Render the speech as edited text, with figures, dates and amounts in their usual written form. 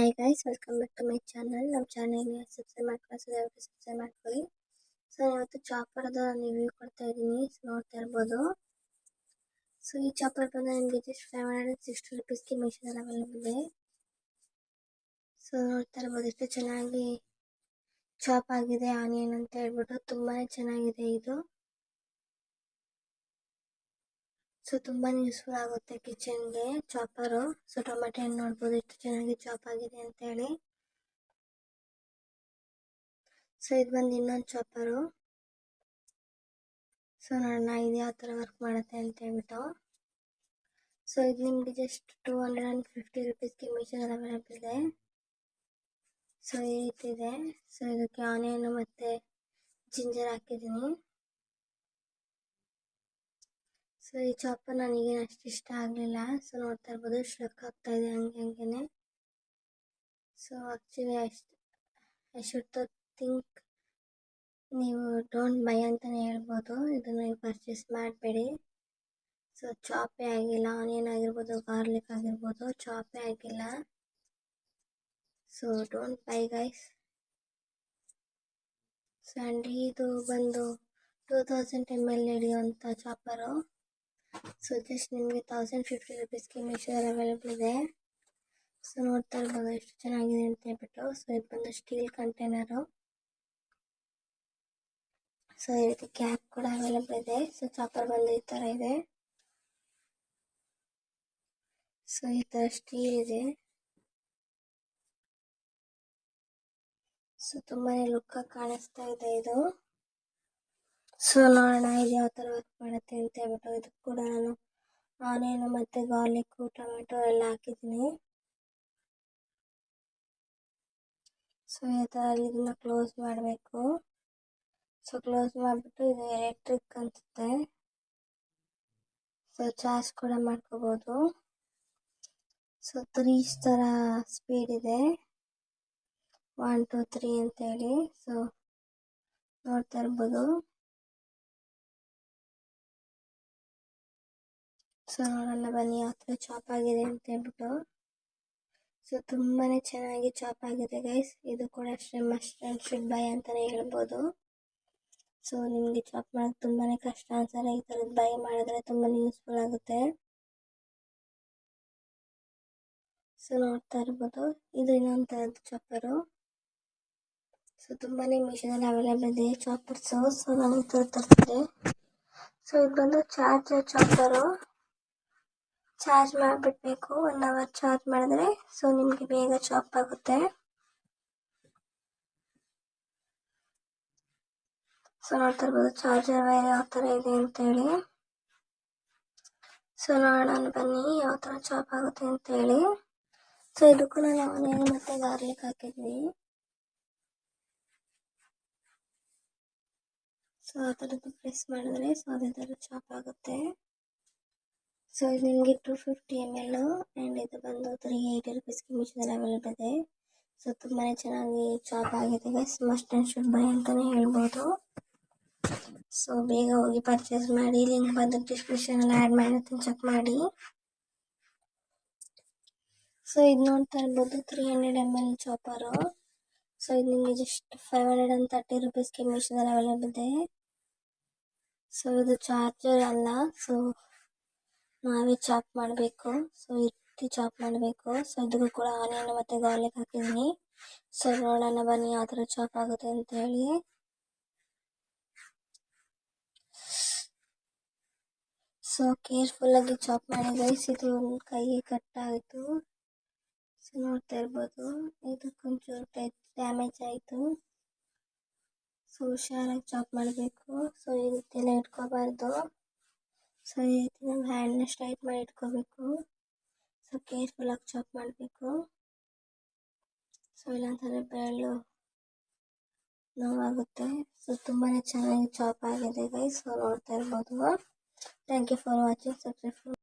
Hi guys, welcome back to my channel. ನಮ್ಮ ಚಾನಲ್ಗೆ subscribe ಮಾಡ್ಕೊಳ್ಳಿ, ದಯವಿಟ್ಟು ಸಬ್ಸ್ಕ್ರೈಬ್ ಮಾಡ್ಕೊಳ್ಳಿ. ಸೊ ಇವತ್ತು ಚಾಪರ್ದ ರಿವ್ಯೂ ಕೊಡ್ತಾ ಇದ್ದೀನಿ. ಸೊ ನೋಡ್ತಾ ಇರ್ಬೋದು. ಸೊ ಈ ಚಾಪರ್ ಬಂದು ನಿಮಗೆ ಜಸ್ಟ್ 560 ರುಪೀಸ್ಗೆ ಮೀಶೋದಲ್ಲಿ ಅವೈಲೇಬಲ್ ಇದೆ. ಸೊ ನೋಡ್ತಾ ಇರ್ಬೋದು ಎಷ್ಟು ಚೆನ್ನಾಗಿ ಚಾಪ್ ಆಗಿದೆ ಆನಿಯನ್ ಅಂತ ಹೇಳ್ಬಿಟ್ಟು. ತುಂಬಾ ಚೆನ್ನಾಗಿದೆ ಇದು. ಸೊ ತುಂಬಾ ಯೂಸ್ಫುಲ್ ಆಗುತ್ತೆ ಕಿಚನ್ಗೆ ಚಾಪರು. ಸೊ ಟೊಮೆಟೊ ಹಣ್ಣು ನೋಡ್ಬೋದು ಎಷ್ಟು ಚೆನ್ನಾಗಿ ಚಾಪ್ ಆಗಿದೆ ಅಂತ ಹೇಳಿ. ಸೊ ಇದು ಬಂದು ಇನ್ನೊಂದು ಚಾಪರು. ಸೊ ನೋಡೋಣ ಇದು ಯಾವ ಥರ ವರ್ಕ್ ಮಾಡುತ್ತೆ ಅಂತ ಹೇಳ್ಬಿಟ್ಟು. ಸೊ ಇದು ನಿಮಗೆ ಜಸ್ಟ್ 250 ರುಪೀಸ್ಗೆ ಮೀಶೋದಲ್ಲಿ ಅವೈಲೇಬಲ್ ಇದೆ. ಸೊ ಈ ರೀತಿ ಇದೆ. ಸೊ ಇದಕ್ಕೆ ಆನಿಯನ್ ಮತ್ತು ಜಿಂಜರ್ ಹಾಕಿದ್ದೀನಿ. ಸೊ ಈ ಚಾಪರ್ ನನಗೇನು ಅಷ್ಟು ಇಷ್ಟ ಆಗಲಿಲ್ಲ. ಸೊ ನೋಡ್ತಾ ಇರ್ಬೋದು ಸ್ಟ್ರಕ್ ಆಗ್ತಾ ಇದೆ ಹಂಗೇನೆ. So actually I should think ನೀವು ಡೋಂಟ್ ಬೈ ಅಂತಲೇ ಹೇಳ್ಬೋದು. ಇದನ್ನು ನೀವು ಪರ್ಚೇಸ್ ಮಾಡಬೇಡಿ. ಸೊ ಚಾಪೇ ಆಗಿಲ್ಲ, ಆನಿಯನ್ ಆಗಿರ್ಬೋದು, ಗಾರ್ಲಿಕ್ ಆಗಿರ್ಬೋದು, ಚಾಪೇ ಆಗಿಲ್ಲ. So don't bye guys. So and ಇದು ಬಂದು 2000 ml ಹಿಡಿಯುವಂಥ ಚಾಪರು. ಸೊ ಜಸ್ಟ್ ನಿಮಗೆ 1050 ರುಪೀಸ್ಗೆ ಮೀಶೋದಲ್ಲಿ ಅವೈಲೇಬಲ್ ಇದೆ. ಸೊ ನೋಡ್ತಾ ಇರ್ಬೋದು ಎಷ್ಟು ಚೆನ್ನಾಗಿದೆ ಅಂತ ಹೇಳ್ಬಿಟ್ಟು. ಸೊ ಇದು ಬಂದು ಸ್ಟೀಲ್ ಕಂಟೈನರು. ಸೊ ಈ ರೀತಿ ಕ್ಯಾಪ್ ಕೂಡ ಅವೈಲೇಬಲ್ ಇದೆ. ಸೊ ಚಾಪರ್ ಬಂದು ಈ ಥರ ಇದೆ. ಸೊ ಈ ಥರ ಸ್ಟೀಲ್ ಇದೆ. ಸೊ ತುಂಬಾ ಲುಕ್ ಕಾಣಿಸ್ತಾ ಇದೆ ಇದು. ಸೊ ನೋಡೋಣ ಇದು ಯಾವ ಥರ ವರ್ಕ್ ಮಾಡುತ್ತೆ ಅಂತ ಹೇಳ್ಬಿಟ್ಟು. ಇದಕ್ಕೆ ಕೂಡ ನಾನು ಆನಿಯನ್ ಮತ್ತು ಗಾರ್ಲಿಕ್ಕು, ಟೊಮೆಟೊ ಎಲ್ಲ ಹಾಕಿದ್ದೀನಿ. ಸೊ ಈ ಥರ ಇದನ್ನ ಕ್ಲೋಸ್ ಮಾಡಬೇಕು. ಸೊ ಕ್ಲೋಸ್ ಮಾಡಿಬಿಟ್ಟು ಇದು ಎಲೆಕ್ಟ್ರಿಕ್ ಅನಿಸುತ್ತೆ. ಸೊ ಚಾರ್ಜ್ ಕೂಡ ಮಾಡ್ಕೋಬೋದು. ಸೊ 3 ಥರ ಸ್ಪೀಡ್ ಇದೆ, 1 2 3 ಅಂತೇಳಿ. ಸೊ ನೋಡ್ತಾ ಇರ್ಬೋದು. ಸೊ ನೋಡೋಣ ಬನ್ನಿ ಯಾವ ಥರ ಚಾಪ್ ಆಗಿದೆ ಅಂತ ಹೇಳ್ಬಿಟ್ಟು. ಸೊ ತುಂಬಾ ಚೆನ್ನಾಗಿ ಚಾಪ್ ಆಗಿದೆ ಗೈಸ್. ಇದು ಕೂಡ ಅಷ್ಟೇ ಮಸ್ಟ್ ಆ್ಯಂಡ್ ಶುಡ್ ಬೈ ಅಂತಲೇ ಹೇಳ್ಬೋದು. ಸೊ ನಿಮಗೆ ಚಾಪ್ ಮಾಡೋಕ್ಕೆ ತುಂಬಾ ಕಷ್ಟ ಅನ್ಸಲ್ಲ, ಈ ಥರದ್ದು ಬೈ ಮಾಡಿದ್ರೆ ತುಂಬಾ ಯೂಸ್ಫುಲ್ ಆಗುತ್ತೆ. ಸೊ ನೋಡ್ತಾ ಇರ್ಬೋದು ಇದು ಇನ್ನೊಂದು ಥರದ್ದು ಚಾಪರು. ಸೊ ತುಂಬಾ ಮೀಶೋದಲ್ಲಿ ಅವೈಲೇಬಲ್ ಇದೆ ಚಾಪರ್ಸು. ಸೊ ನಾನು ಈ ಥರ ತರಿಸಿದೆ. ಸೊ ಇದು ಬಂದು ಚಾಪರು. ಚಾರ್ಜ್ ಮಾಡಿಬಿಡ್ಬೇಕು, 1 ಅವರ್ ಚಾರ್ಜ್ ಮಾಡಿದ್ರೆ ಸೊ ನಿಮಗೆ ಬೇಗ ಚಾಪ್ ಆಗುತ್ತೆ. ಸೊ ನೋಡ್ತಾ ಇರ್ಬೋದು ಚಾರ್ಜರ್ ವೈರ್ ಯಾವ ಥರ ಇದೆ ಅಂತೇಳಿ. ಸೊ ನೋಡೋಣ ಬನ್ನಿ ಯಾವ ಥರ ಚಾಪ್ ಆಗುತ್ತೆ ಅಂತೇಳಿ. ಸೊ ಇದಕ್ಕೂ ನಾನು ಆನಿಯನ್ ಮತ್ತು ಗಾರ್ಲಿಕ್ ಹಾಕಿದ್ವಿ. ಸೊ ಆ ಥರದ್ದು ಪ್ರೆಸ್ ಮಾಡಿದ್ರೆ ಸೊ ಅದೇ ಥರ ಚಾಪ್ ಆಗುತ್ತೆ. ಸೊ ಇದು ನಿಮಗೆ 250 ml ಆ್ಯಂಡ್ ಇದು ಬಂದು 380 ರುಪೀಸ್ಗೆ ಮೀಶೋದಲ್ಲಿ ಅವೈಲೇಬಲ್ ಇದೆ. ಸೊ ತುಂಬಾ ಚೆನ್ನಾಗಿ ಚಾಪ್ ಆಗಿದೆ guys. Must and should by ಅಂತಲೇ ಹೇಳ್ಬೋದು. ಸೊ ಬೇಗ ಹೋಗಿ ಪರ್ಚೇಸ್ ಮಾಡಿ. ಲಿಂಕ್ ಬಂದು ಡಿಸ್ಕ್ರಿಪ್ಷನಲ್ಲಿ ಆ್ಯಡ್ ಮಾಡಿರ್ತೀನಿ, ಚೆಕ್ ಮಾಡಿ. ಸೊ ಇದು ನೋಡ್ತಾ ಇರ್ಬೋದು 300 ml ಚಾಪರು. ಸೊ ಇದು ನಿಮಗೆ ಜಸ್ಟ್ 530 ರುಪೀಸ್ಗೆ ಮೀಶೋದಲ್ಲಿ ಅವೈಲೇಬಲ್ ಇದೆ. ಸೊ ಇದು ಚಾರ್ಜರ್ ಅಲ್ಲ, ಸೊ ನಾವೇ ಚಾಪ್ ಮಾಡಬೇಕು. ಸೊ ಈ ರೀತಿ ಚಾಪ್ ಮಾಡಬೇಕು. ಸೊ ಇದಕ್ಕೂ ಕೂಡ ಆನಿಯನ್ ಮತ್ತು ಗಾರ್ಲಿಕ್ ಹಾಕಿದ್ದೀನಿ. ಸೊ ನೋಡೋಣ ಬನ್ನಿ ಯಾವ ಥರ ಚಾಪ್ ಆಗುತ್ತೆ ಅಂತ ಹೇಳಿ. ಸೊ ಕೇರ್ಫುಲ್ಲಾಗಿ ಚಾಪ್ ಮಾಡಿ ಗೈಸ್. ಇದು ಕೈಗೆ ಕಟ್ಟಾಯಿತು. ಸೊ ನೋಡ್ತಾ ಇರ್ಬೋದು ಇದಕ್ಕೊಂಚೂರು ಡ್ಯಾಮೇಜ್ ಆಯಿತು. ಸೊ ಹುಷಾರಾಗಿ ಚಾಪ್ ಮಾಡಬೇಕು. ಸೊ ಈ ರೀತಿ ಎಲ್ಲ ಇಟ್ಕೋಬಾರ್ದು. ಸೊ ಈ ರೀತಿ ನಾವು ಹ್ಯಾಂಡ್ನ ಸ್ಟ್ರೈಟ್ ಮಾಡಿ ಇಟ್ಕೋಬೇಕು. ಸೊ ಕೇರ್ಫುಲ್ಲಾಗಿ ಚಾಪ್ ಮಾಡಬೇಕು. ಸೊ ಇಲ್ಲಾಂತಂದರೆ ಬೆರಳು ನೋವಾಗುತ್ತೆ. ಸೊ ತುಂಬಾ ಚೆನ್ನಾಗಿ ಚಾಪ್ ಆಗಿದೆ ಗೈಸ್. ಸೊ ನೋಡ್ತಾ ಇರ್ಬೋದು. Thank you for watching. Subscribe